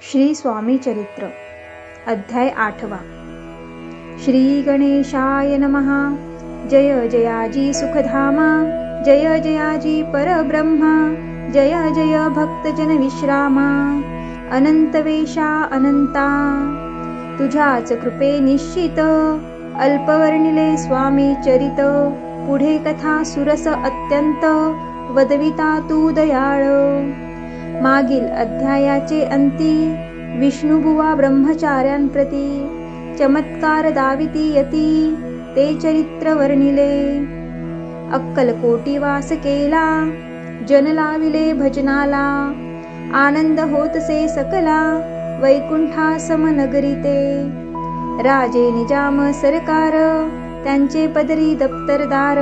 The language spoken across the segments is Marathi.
श्री स्वामी चरित्र अध्याय 8वा। श्री गणेशाय नमः। जय जयाजी सुखधामा, जय जयाजी परब्रह्मा, जय जय भक्तजन विश्रामा, अनंत वेशा अनंता। तुझ्याच कृपे निश्चित अल्पवर्णिले स्वामी चरित, पुढे कथा सुरस अत्यंत, वदविता तू दयाळ। मागील अध्यायाचे अंती विष्णुबुवा ब्रह्मचार्यांप्रती चमत्कार दाविती यती, ते चरित्र वर्णिले। अक्कलकोटी वास केला, जन लाविले भजनाला, आनंद होतसे सकला, वैकुंठा समनगरीते। राजे निजाम सरकार, त्यांचे पदरी दप्तरदार,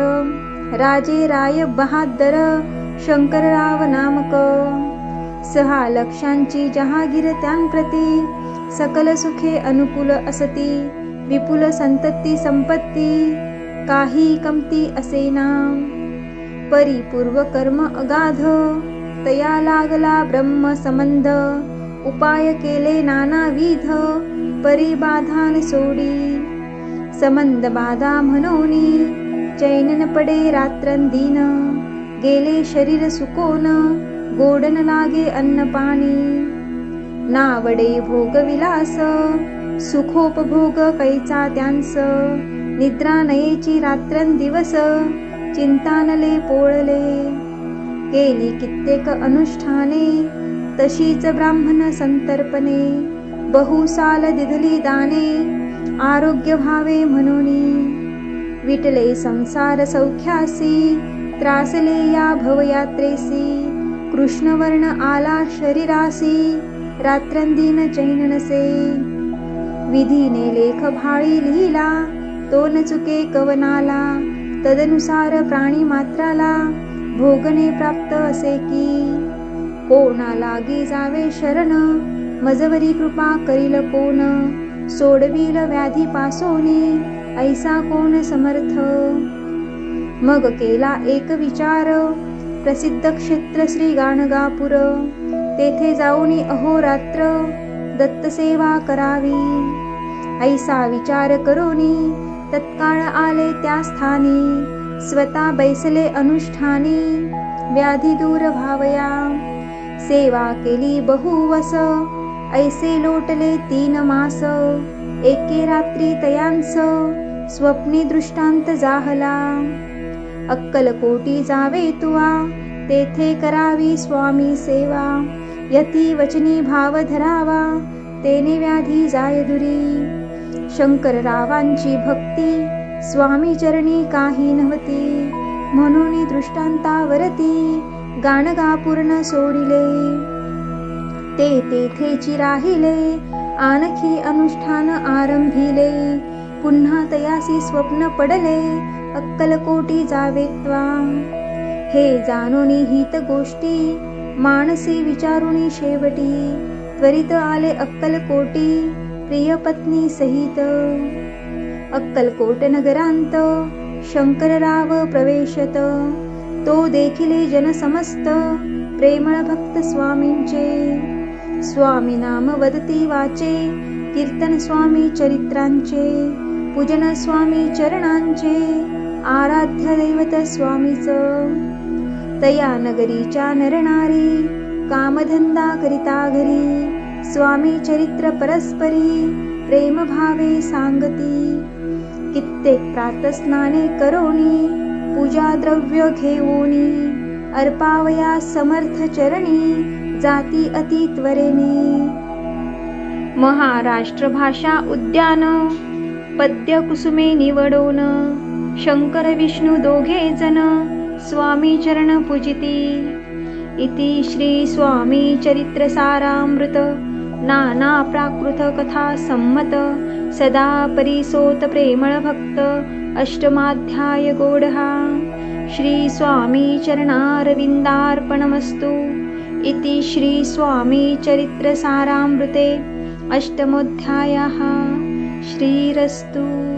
राजे राय बहादर, शंकरराव नामक। 6 लक्षांची जहागीर त्यांप्रती, सकल सुखे अनुकूल असती, विपुल संतती संपत्ती, काही कमती असेना। परिपूर्व कर्म अगाध, तया लागला ब्रह्म संबंध, उपाय केले नानाविध, परिबाधान सोडी। संबंध बाधा म्हणोनी, चैन पडे रात्रंदिन, गेले शरीर सुकोन, गोडन लागे अन्न पाणी। नावडे भोग विलास, सुखोपभोग कैचा त्यांस, निद्रा नयेची रात्रंदिवस, चिंतानले पोळले। केली कित्येक अनुष्ठाने, तशीच ब्राह्मण संतर्पणे, बहुसाल दिधली दाने, आरोग्य व्हावे म्हणूनी। विटले संसार सौख्यासी, त्रासले या भवयात्रेसी, कृष्णवर्ण आला शरीरासी, रात्रंदिन चैन नसे। विधीने लेख भाळी लिहिला, तो न चुके कवनाला, तदनुसार प्राणी मात्राला, भोगणे प्राप्त असे की। कोणा लागी जावे शरण, मजवरी कृपा करील कोण, सोडविल व्याधी पासोनी, ऐसा कोण समर्थ। मग केला एक विचार, प्रसिद्ध क्षेत्र श्री गाणगापूर, तेथे जाऊनी अहोरात्र, दत्तसेवा करावी। ऐसा विचार करोनी, तत्काळ आले त्या स्थानी, स्वतः बैसले अनुष्ठानी, व्याधी दूर व्हावया। सेवा केली बहुवस, ऐसे लोटले 3 मास, एके रात्री तयांस, स्वप्नी दृष्टांत जाहला। अक्कलकोटी जावे तुवा, तेथे करावी स्वामी सेवा, यती वचनी भाव धरावा, तेने व्याधी जाय दुरी। शंकररावांची भक्ती, स्वामी चरणी काही नव्हती, म्हणून दृष्टांतावरती, गाणगापूर्ण सोडिले। ते तेथेची राहिले, आणखी अनुष्ठान आरंभिले, पुन्हा तयासी स्वप्न पडले, अक्कलकोटी जावे त्वा। हे जाणोनी हित गोष्टी, मानसी विचारुनी शेवटी, त्वरित आले अक्कलकोटी, प्रिय पत्नी सहित। अक्कलकोट नगरांत, शंकरराव प्रवेशत, तो देखिले जन समस्त, प्रेमळ भक्त स्वामींचे। स्वामी नाम वदती वाचे, कीर्तन स्वामी चरित्रांचे, पूजन स्वामी चरणांचे, आराध्य दैवत स्वामीच। तया नगरीच्या नरनारी, कामधंदा करिता घरी, स्वामी चरित्र परस्परी, प्रेम भावे सांगती। कित्येक प्रातस्नाने करोनी, पूजा द्रव्य घेऊनी, अर्पावया समर्थ चरणी, जाती अति त्वरेने। महाराष्ट्र भाषा उद्यान, पद्य कुसुमे निवडोन, शंकर विष्णू दोघे जन, स्वामी चरण पूजिती। इति श्री स्वामी चरित्र सारामृत, नाना प्राकृत कथा सम्मत, सदा परिसोत प्रेमळ भक्त, अष्टमाध्याय गोडहा। श्री स्वामी चरणारविंदार्पणमस्तु। इति श्री स्वामी चरित्र सारामृते अष्टमोऽध्यायः। श्रीरस्तु।